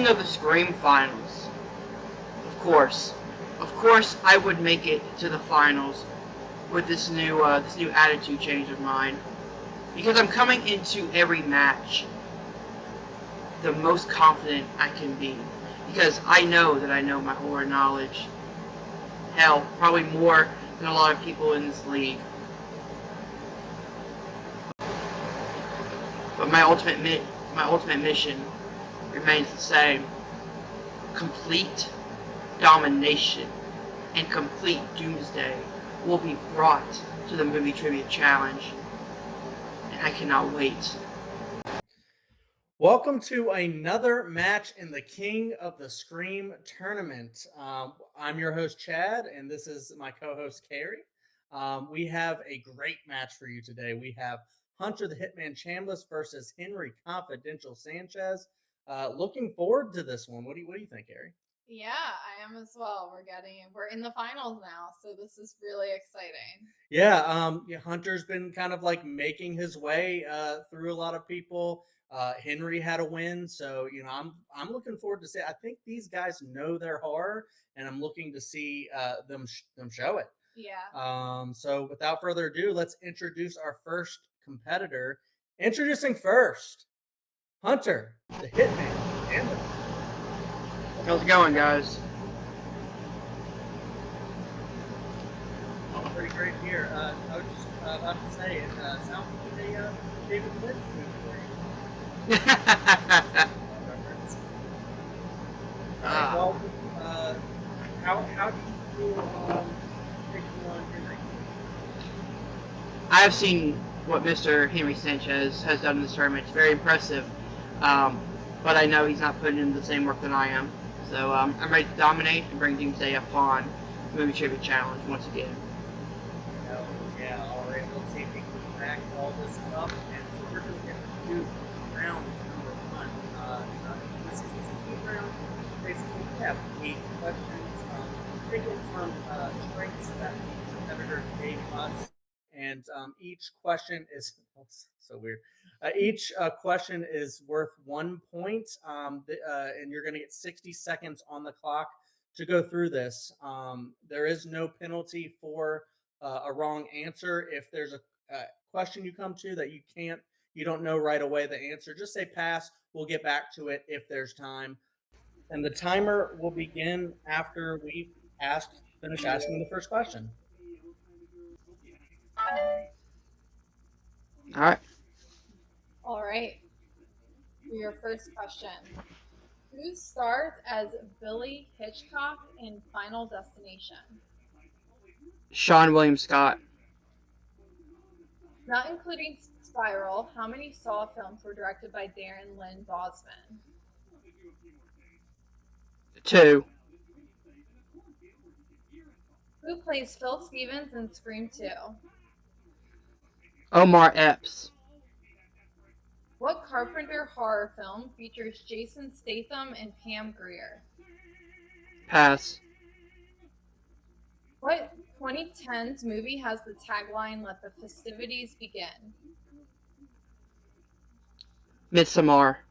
King of the Scream finals. Of course, I would make it to the finals with this new attitude change of mine, because I'm coming into every match the most confident I can be, because I know that I know my horror knowledge. Hell, probably more than a lot of people in this league. But my ultimate mission remains the same: complete domination and complete doomsday will be brought to the Movie Trivia Challenge, and I cannot wait. Welcome to another match in the King of the Scream tournament. I'm your host, Chad, and this is my co-host, Carrie. We have a great match for you today. We have Hunter the Hitman Chambless versus Henry Confidential Sanchez. Looking forward to this one. What do you think, Carrie? Yeah, I am as well. We're in the finals now, so this is really exciting. Yeah, Hunter's been kind of like making his way through a lot of people. Henry had a win, so I'm looking forward to see. I think these guys know their horror, and I'm looking to see them show it. Yeah. So without further ado, let's introduce our first competitor. Introducing first, Hunter, the Hitman. How's it going, guys? Pretty great here. I was just about to say, it sounds like a David Lynch movie for you. Well, how do you feel taking on Henry? I've seen what Mr. Henry Sanchez has done in this tournament. It's very impressive, but I know he's not putting in the same work that I am. So I'm ready to dominate and bring Doomsday upon the Movie Trivia Challenge once again. Yeah, all right. Let's see if we can back all this up. And so we're just going to do round number one. This is the speed round. Basically, we have 8 questions. Taken from strengths that the competitors gave us. And each question is so weird. Each question is worth 1 point, and you're going to get 60 seconds on the clock to go through this. There is no penalty for a wrong answer. If there's a question you come to that you don't know right away the answer, just say pass. We'll get back to it if there's time. And the timer will begin after we finish asking the first question. All right. All right. For your first question, who stars as Billy Hitchcock in Final Destination? Sean William Scott. Not including Spiral, how many Saw films were directed by Darren Lynn Bousman? 2. Who plays Phil Stevens in Scream 2? Omar Epps. What Carpenter horror film features Jason Statham and Pam Grier? Pass. What 2010s movie has the tagline "Let the festivities begin"? Midsommar.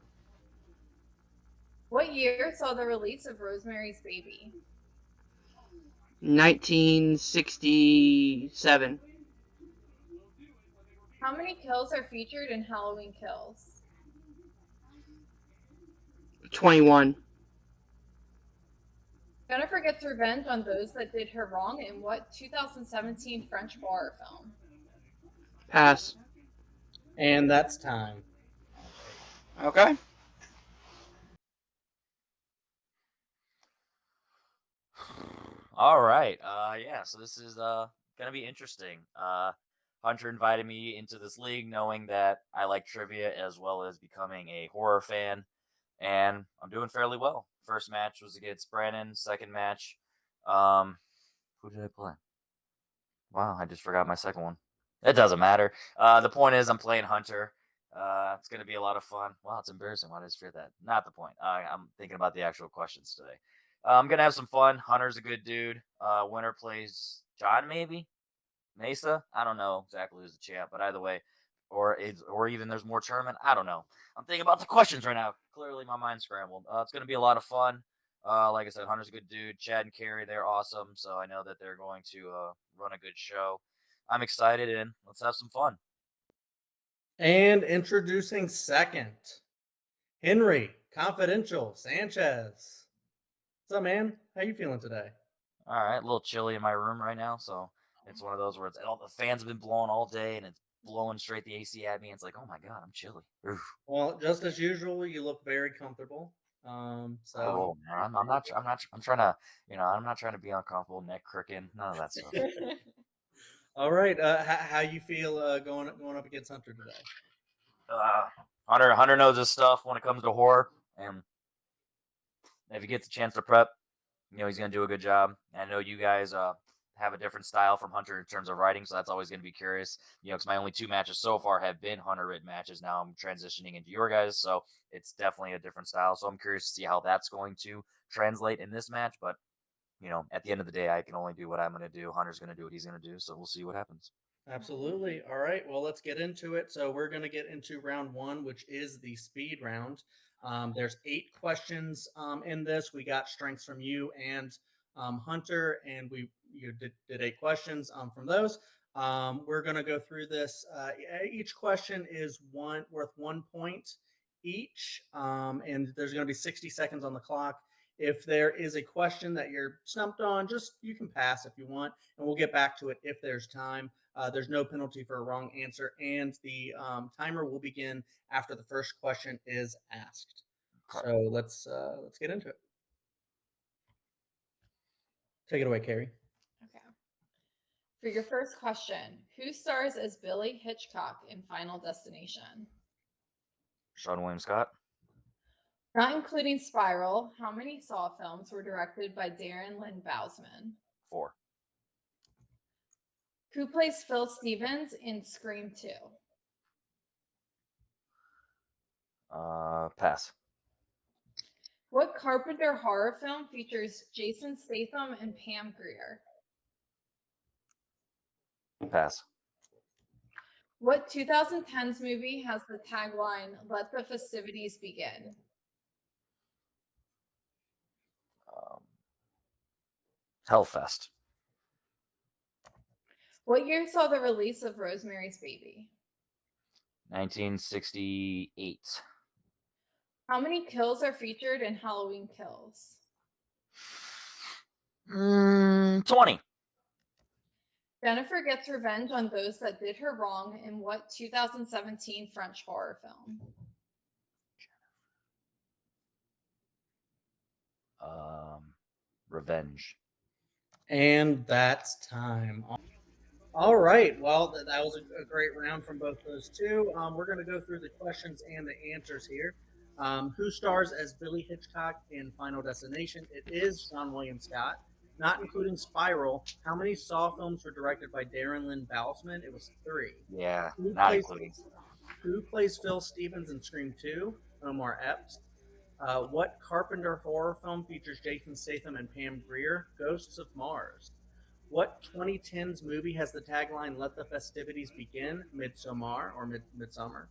What year saw the release of Rosemary's Baby? 1967. How many kills are featured in Halloween Kills? 21. Jennifer gets revenge on those that did her wrong in what 2017 French horror film? Pass. And that's time. Okay. All right. Yeah, so this is gonna be interesting. Hunter invited me into this league knowing that I like trivia as well as becoming a horror fan, and I'm doing fairly well. First match was against Brandon. Second match, who did I play? Wow, I just forgot my second one. It doesn't matter. The point is, I'm playing Hunter. It's gonna be a lot of fun. Wow, it's embarrassing. Why did I just fear that? Not the point. I'm thinking about the actual questions today. I'm gonna have some fun. Hunter's a good dude. Winner plays John, maybe Mesa. I don't know exactly who's the champ, but either way, or even there's more tournament. I don't know. I'm thinking about the questions right now. Clearly, my mind's scrambled. It's going to be a lot of fun. Like I said, Hunter's a good dude. Chad and Carrie, they're awesome. So I know that they're going to run a good show. I'm excited, and let's have some fun. And introducing second, Henry Confidential Sanchez. What's up, man? How you feeling today? All right, a little chilly in my room right now, so it's one of those where all the fans have been blowing all day, and it's blowing straight the AC at me. And it's like, oh my god, I'm chilly. Oof. Well, just as usual, you look very comfortable. So Oh man, I'm not. I'm not. I'm trying to. I'm not trying to be uncomfortable, neck cricking, none of that stuff. all right. How you feel going up against Hunter today? Hunter knows his stuff when it comes to horror, and if he gets a chance to prep, he's gonna do a good job. And I know you guys have a different style from Hunter in terms of writing, so that's always gonna be curious. Because my only 2 matches so far have been Hunter written matches. Now I'm transitioning into your guys, so it's definitely a different style. So I'm curious to see how that's going to translate in this match. But at the end of the day, I can only do what I'm gonna do. Hunter's gonna do what he's gonna do, so we'll see what happens. Absolutely. All right. Well, let's get into it. So we're going to get into round one, which is the speed round. There's 8 questions in this. We got strengths from you and Hunter, and you did 8 questions from those. We're going to go through this. Each question is worth 1 point each, and there's going to be 60 seconds on the clock. If there is a question that you're stumped on, you can pass if you want, and we'll get back to it if there's time. There's no penalty for a wrong answer, and the timer will begin after the first question is asked. So let's get into it. Take it away, Carrie. Okay. For your first question, who stars as Billy Hitchcock in Final Destination? Sean William Scott. Not including Spiral, how many Saw films were directed by Darren Lynn Bousman? 4. Who plays Phil Stevens in Scream 2? Pass. What Carpenter horror film features Jason Statham and Pam Grier? Pass. What 2010s movie has the tagline, "Let the festivities begin"? Hellfest. What year saw the release of Rosemary's Baby? 1968. How many kills are featured in Halloween Kills? 20. Jennifer gets revenge on those that did her wrong in what 2017 French horror film? Revenge. And that's time. All right. Well, that was a great round from both those two. We're going to go through the questions and the answers here. Who stars as Billy Hitchcock in Final Destination? It is Sean William Scott. Not including Spiral. How many Saw films were directed by Darren Lynn Bousman? It was 3. Yeah, not including. Who plays Phil Stevens in Scream 2? Omar Epps. What Carpenter horror film features Jason Statham and Pam Grier? Ghosts of Mars. What 2010s movie has the tagline "Let the festivities begin"? Midsommar or Midsummer.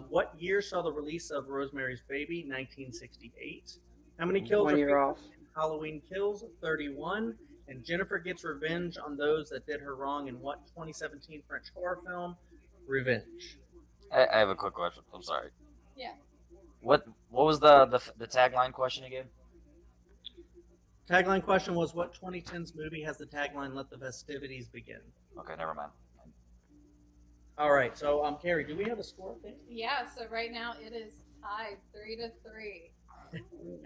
What year saw the release of Rosemary's Baby? 1968. How many kills are featured in Halloween Kills? 31. And Jennifer gets revenge on those that did her wrong in what 2017 French horror film? Revenge. I have a quick question. I'm sorry. Yeah. What was the tagline question again? Tagline question was, what 2010s movie has the tagline "Let the festivities begin"? Okay, never mind. All right. So, Carrie, do we have a score thing? Yeah. So right now it is tied 3-3.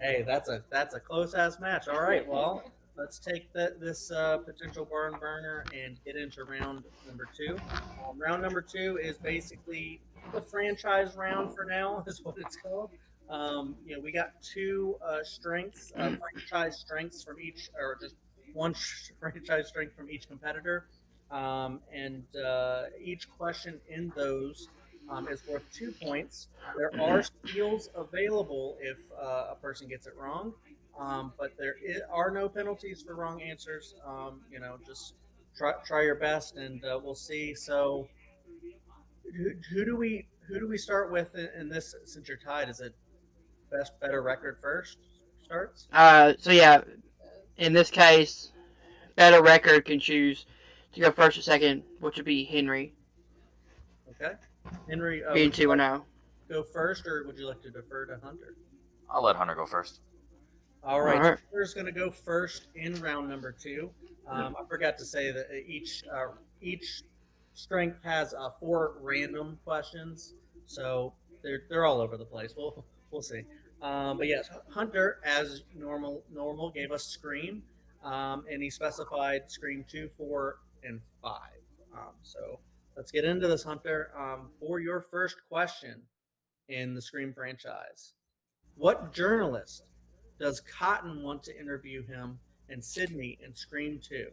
Hey, that's a close ass match. All right. Well, let's take this potential barn burner and get into round number 2. Round number 2 is basically the franchise round for now, is what it's called. We got 2 strengths, franchise strengths from each, or just one franchise strength from each competitor. And each question in those is worth 2 points. There are steals available if a person gets it wrong, but there are no penalties for wrong answers. Just try your best, and we'll see. So Who do we start with in this since you're tied? Is it best better record first starts? So yeah, in this case, better record can choose to go first or second, which would be Henry, Okay, Henry, being would you 2 and like 0. to go first, or would you like to defer to Hunter? I'll let Hunter go first. All right, Alright. Hunter's going to go first in round number 2. I forgot to say that each strength has 4 random questions, so they're all over the place. We'll see. But yes, Hunter, as normal, gave us Scream, and he specified Scream 2, 4, and 5. So let's get into this, Hunter. For your first question in the Scream franchise, what journalist does Cotton want to interview him and Sydney in Scream 2?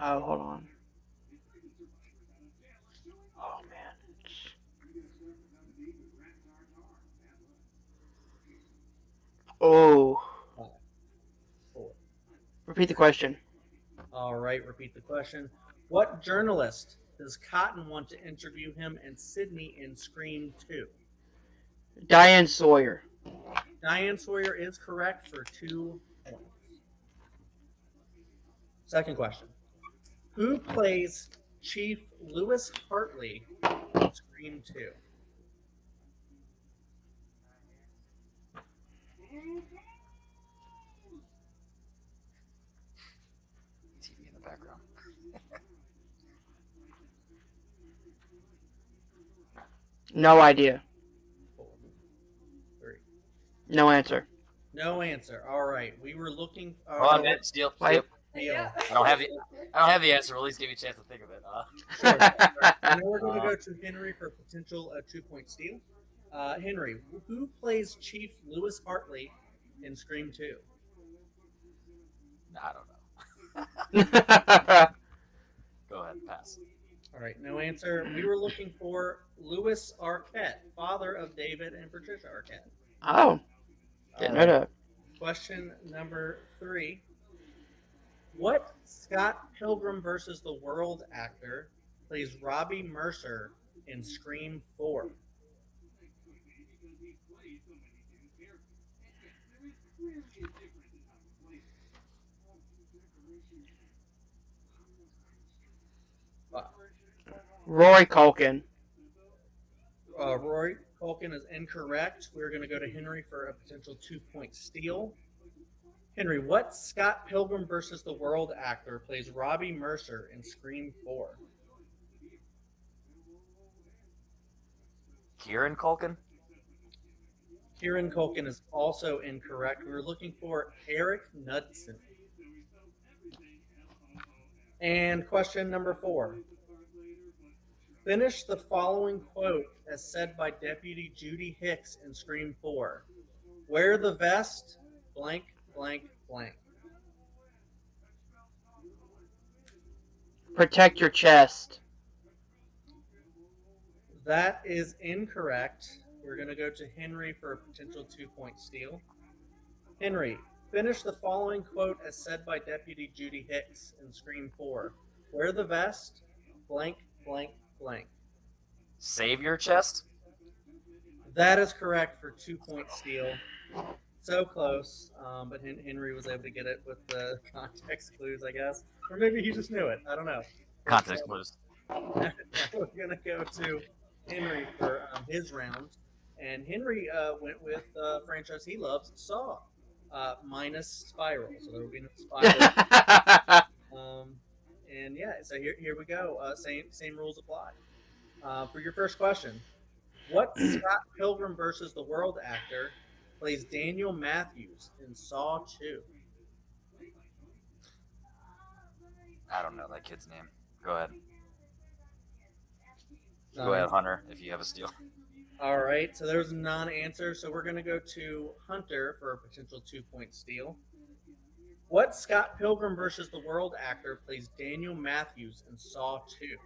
Oh, hold on. Oh man. Oh. 5, 4. Repeat the question. All right, repeat the question. What journalist does Cotton want to interview him and Sydney in Scream 2? Diane Sawyer. Diane Sawyer is correct for 2 points. Second question. Who plays Chief Lewis Hartley in Scream 2? TV in the background. No idea. 4, 3. No answer. No answer. All right. We were looking. Hold on, man. Steal. Wait. Yeah. I don't have the answer. We'll at least give you a chance to think of it. Sure. And then we're going to go to Henry for potential 2-point steal. Henry, who plays Chief Lewis Hartley in Scream 2? I don't know. Go ahead, pass. All right, no answer. We were looking for Louis Arquette, father of David and Patricia Arquette. Oh, didn't know that. Question number 3. What Scott Pilgrim versus the World actor plays Robbie Mercer in Scream 4? Roy Culkin. Rory Culkin is incorrect. We're going to go to Henry for a potential 2-point steal. Henry, what Scott Pilgrim versus the World actor plays Robbie Mercer in Scream 4? Kieran Culkin? Kieran Culkin is also incorrect. We were looking for Eric Knudsen. And question number 4. Finish the following quote as said by Deputy Judy Hicks in Scream 4. Wear the vest, blank, blank, blank. Protect your chest. That is incorrect. We're going to go to Henry for a potential 2-point steal. Henry, finish the following quote as said by Deputy Judy Hicks in Scream 4. Wear the vest, blank, blank, blank. Save your chest? That is correct for 2-point steal. So close, but Henry was able to get it with the context clues, I guess. Or maybe he just knew it. I don't know. Context clues. Now we're going to go to Henry for his round. And Henry went with the franchise he loves, Saw, minus Spiral. So there will be no Spiral. And yeah, so here we go. Same rules apply. For your first question, what Scott Pilgrim versus the World actor plays Daniel Matthews in Saw 2? I don't know that kid's name. Go ahead. Go ahead, Hunter, if you have a steal. All right, so there's a non-answer. So we're going to go to Hunter for a potential 2-point steal. What Scott Pilgrim versus the World actor plays Daniel Matthews in Saw 2?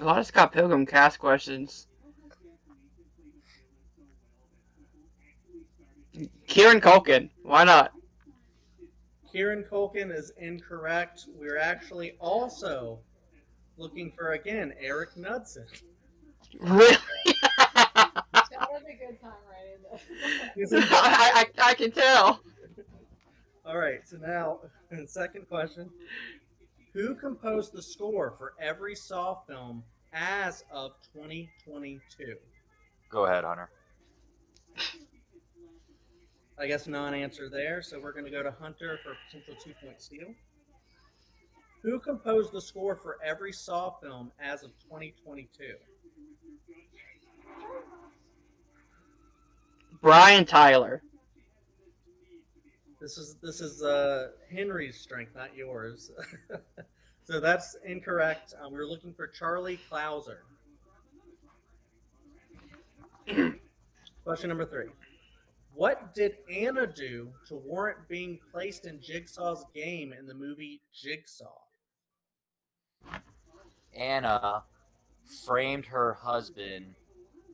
A lot of Scott Pilgrim cast questions. Kieran Culkin. Why not? Kieran Culkin is incorrect. We're actually also looking for, again, Eric Knudsen. Really? That was a good time writing this. I can tell. All right, so now, second question. Who composed the score for every Saw film as of 2022? Go ahead, Hunter. I guess non-answer there, so we're going to go to Hunter for a potential 2-point steal. Who composed the score for every Saw film as of 2022? Brian Tyler. This is Henry's strength, not yours. So that's incorrect. We're looking for Charlie Clouser. Question number 3. What did Anna do to warrant being placed in Jigsaw's game in the movie Jigsaw? Anna framed her husband.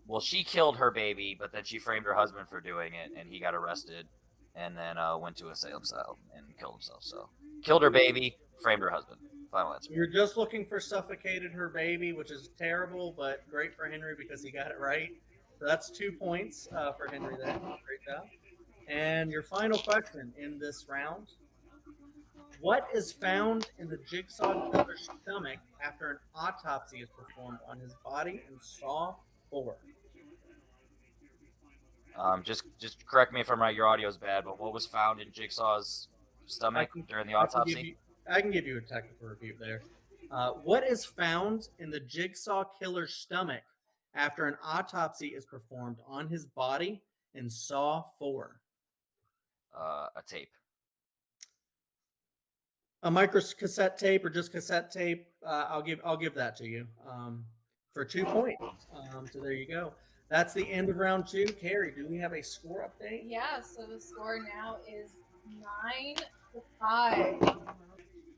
Well, she killed her baby, but then she framed her husband for doing it, and he got arrested, and then went to a Salem cell and killed himself. So, killed her baby, framed her husband. Final answer. You're just looking for suffocated her baby, which is terrible, but great for Henry because he got it right. So that's 2 points for Henry there. Great job. And your final question in this round. What is found in the Jigsaw killer's stomach after an autopsy is performed on his body in Saw 4? Just correct me if I'm right. Your audio is bad, but what was found in Jigsaw's stomach during the autopsy? I can give you a technical review there. What is found in the Jigsaw killer's stomach after an autopsy is performed on his body in Saw 4? A tape. A micro cassette tape or just cassette tape? I'll give that to you for 2 points. So there you go. That's the end of round 2. Carrie, do we have a score update? Yeah, so the score now is 9-5.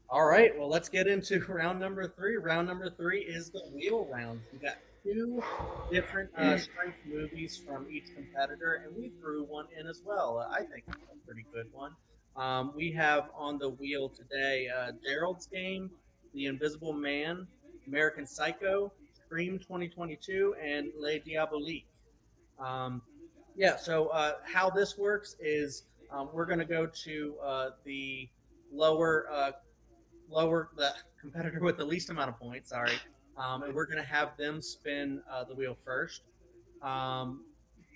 All right, well, let's get into round number 3. Round number 3 is the wheel round. We got 2 different strength movies from each competitor, and we threw one in as well. I think it's a pretty good one. We have on the wheel today Gerald's Game, The Invisible Man, American Psycho, Scream 2022, and Les Diaboliques. So how this works is we're going to go to the the competitor with the least amount of points, and we're going to have them spin the wheel first.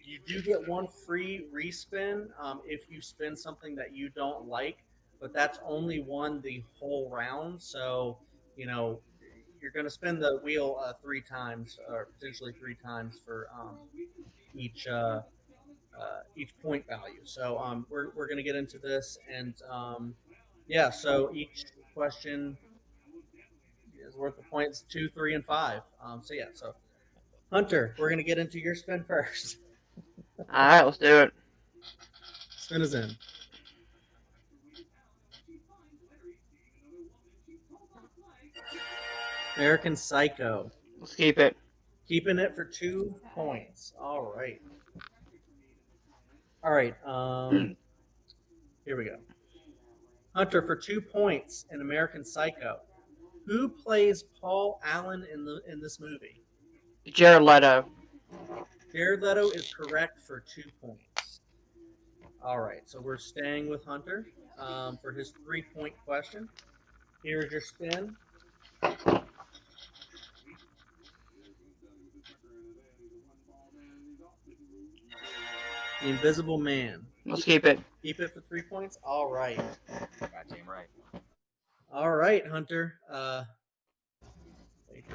You do get one free respin if you spin something that you don't like, but that's only one the whole round. So, you're going to spin the wheel 3 times, or potentially 3 times for each point value. So we're going to get into this, and so each question is worth the points 2, 3, and 5. So Hunter, we're going to get into your spin first. All right, let's do it. Spin is in. American Psycho. Let's keep it. Keeping it for 2 points. All right. All right. Here we go. Hunter, for 2 points in American Psycho. Who plays Paul Allen in this movie? Jared Leto. Jared Leto is correct for 2 points. All right, so we're staying with Hunter for his 3-point question. Here's your spin. The Invisible Man. Let's keep it. Keep it for 3 points? All right. Got team right. All right, Hunter.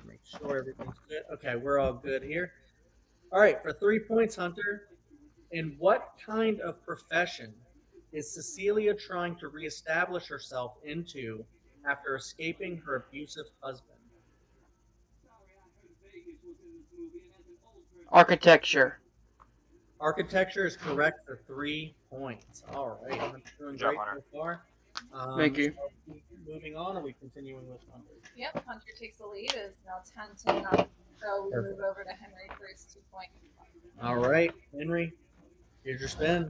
Make sure everything's good. Okay, we're all good here. All right, for 3 points, Hunter. In what kind of profession is Cecilia trying to reestablish herself into after escaping her abusive husband? Architecture. Architecture is correct for 3 points. All right, I'm doing great so far. Thank you. So moving on, are we continuing with Hunter? Yep, Hunter takes the lead. It's now 10-0. So we move over to Henry for his 2 points. All right, Henry, here's your spin.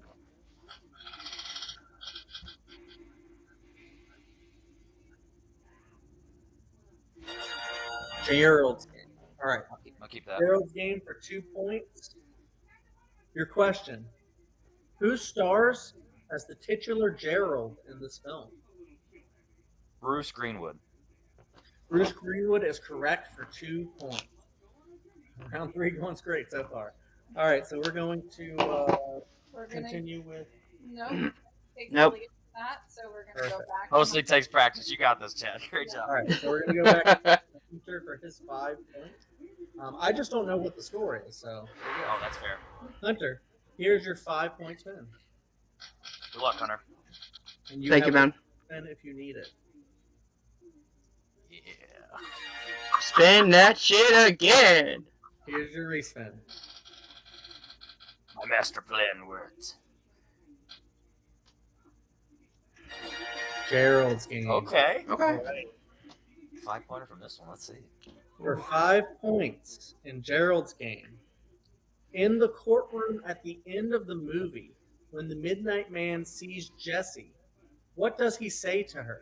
Gerald's game. All right. I'll keep that. Gerald's game for 2 points. Your question: who stars as the titular Gerald in this film? Bruce Greenwood. Bruce Greenwood is correct for 2 points. Round 3 going great so far. All right, so we're going to We're gonna continue with. nope. Takes Nope. really that, so we're gonna go Perfect. back. Mostly takes practice. You got this, Chad. Great job. All right, so we're going to go back to Hunter for his 5 points. I just don't know what the score is, so. There you go. Oh, that's fair. Hunter, here's your 5-point spin. Good luck, Hunter. And Thank you, man. spin if you need it. Yeah. Spin that shit again. Here's your respin. My master plan worked. Gerald's game. Okay. Okay. All right. 5-pointer from this one. Let's see. For 5 points in Gerald's game, in the courtroom at the end of the movie, when the Midnight Man sees Jessie, what does he say to her?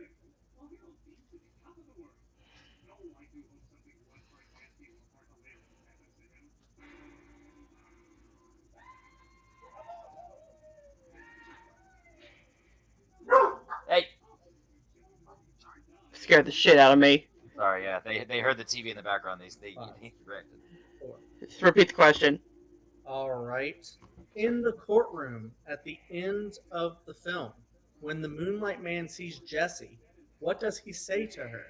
Hey. Scared the shit out of me. Sorry, yeah. They heard the TV in the background. They corrected. Just repeat the question. All right. In the courtroom at the end of the film, when the Moonlight Man sees Jessie, what does he say to her?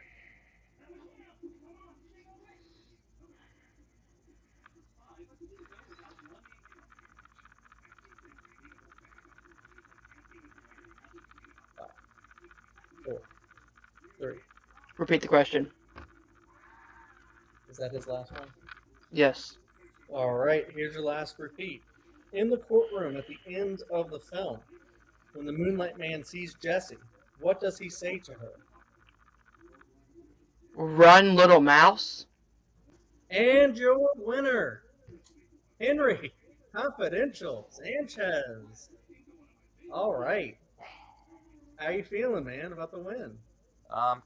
Five, 4, 3. Repeat the question. Is that his last one? Yes. All right, here's your last repeat. In the courtroom at the end of the film, when the Moonlight Man sees Jessie, what does he say to her? Run, little mouse. And your winner, Henry Confidential Sanchez. All right. How you feeling, man, about the win?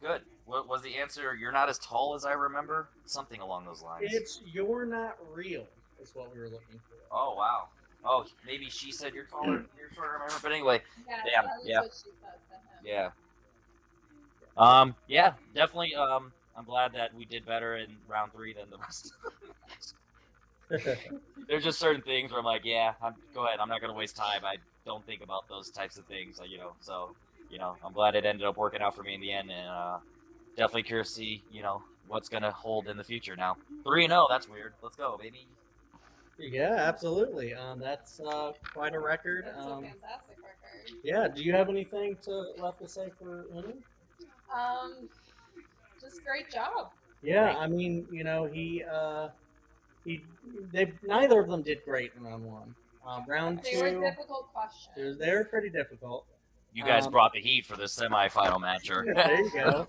Good. What was the answer? You're not as tall as I remember? Something along those lines. It's You're Not Real is what we were looking for. Oh, wow. Oh, maybe she said you're taller. You're shorter, I remember. But anyway, Yeah, Damn, that was yeah. what she said to him. yeah. Yeah, definitely. I'm glad that we did better in round 3 than the rest of them. There's just certain things where I'm like, yeah, go ahead. I'm not gonna waste time. I don't think about those types of things, So, I'm glad it ended up working out for me in the end, and definitely curious to see, what's gonna hold in the future now. 3-0. That's weird. Let's go, baby. Yeah, absolutely. That's quite a record. That's a fantastic record. Yeah. Do you have anything left to say for Henry? Just great job. Yeah, I mean, neither of them did great in round 1. Round They 2, were difficult questions. they were pretty difficult. You guys brought the heat for the semifinal match. There you go.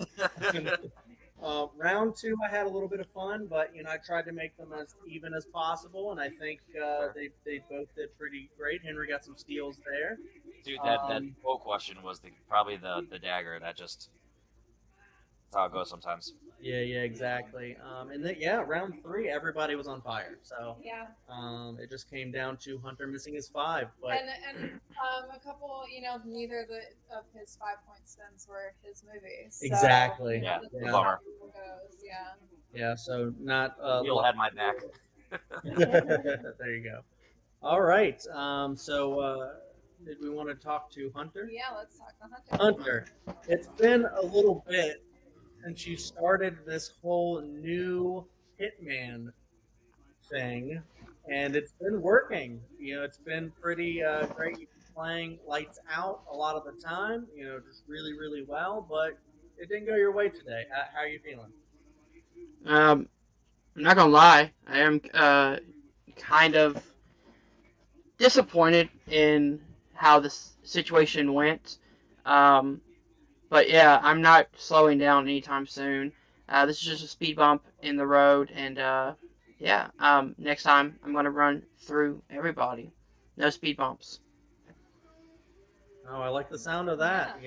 Round 2, I had a little bit of fun, but I tried to make them as even as possible, and I think they both did pretty great. Henry got some steals there. Dude, that quote question was probably the dagger. That's how it goes sometimes. Yeah, exactly. And then round 3, everybody was on fire. So Yeah. It just came down to Hunter missing his 5. But And a couple, neither of his 5-point spins were his movies. So, Exactly. Yeah, this yeah. is Bummer. how it goes, yeah. yeah, so not. You'll have my back. There you go. All right. So did we want to talk to Hunter? Yeah, let's talk to Hunter. Hunter, it's been a little bit since you started this whole new Hitman thing, and it's been working. It's been pretty great. You've been playing lights out a lot of the time. Just really, really well. But it didn't go your way today. How are you feeling? I'm not gonna lie. I am kind of disappointed in how this situation went. But yeah, I'm not slowing down anytime soon. This is just a speed bump in the road, and next time I'm gonna run through everybody. No speed bumps. Oh, I like the sound of that.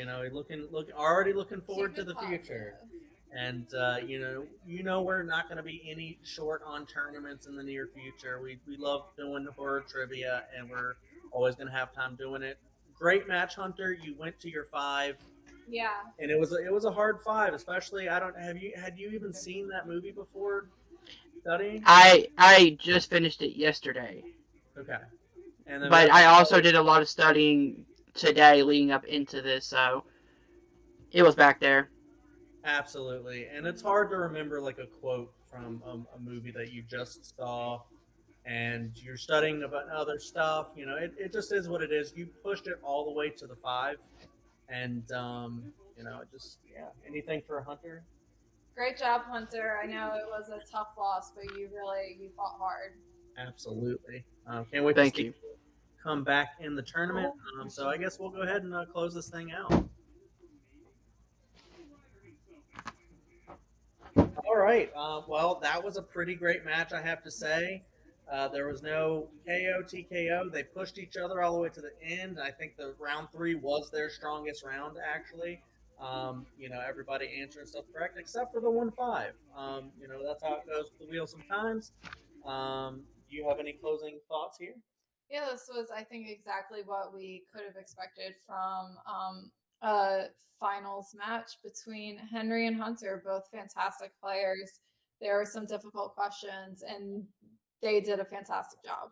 Already looking forward Keep to it the future. positive. And we're not going to be any short on tournaments in the near future. We love doing horror trivia, and we're always going to have time doing it. Great match, Hunter. You went to your five, Yeah. and it was a hard five, especially. I don't have you had you even seen that movie before studying? I just finished it yesterday, Okay, and then but that's I also did a lot of studying today leading up into this, so it was back there. absolutely, and it's hard to remember like a quote from a movie that you just saw and you're studying about other stuff. It just is what it is. You pushed it all the way to the five, and it just yeah. Anything for Hunter? Great job, Hunter. I know it was a tough loss, but you fought hard. Absolutely. Can't wait to Thank see you. you come back in the tournament. So I guess we'll go ahead and close this thing out. All right. Well, that was a pretty great match, I have to say. There was no KO, TKO. They pushed each other all the way to the end. I think the round three was their strongest round, actually. Everybody answered stuff correct except for the 1-5. That's how it goes with the wheel sometimes. Do you have any closing thoughts here? Yeah, this was, I think, exactly what we could have expected from a finals match between Henry and Hunter, both fantastic players. There were some difficult questions, and they did a fantastic job.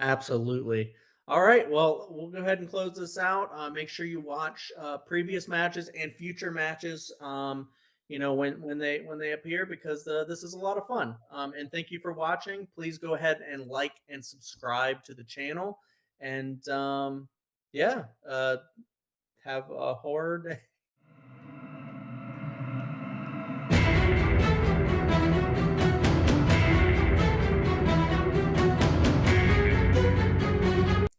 Absolutely. All right. Well, we'll go ahead and close this out. Make sure you watch previous matches and future matches. When they appear because this is a lot of fun. And thank you for watching. Please go ahead and like and subscribe to the channel. And yeah, have a horror day.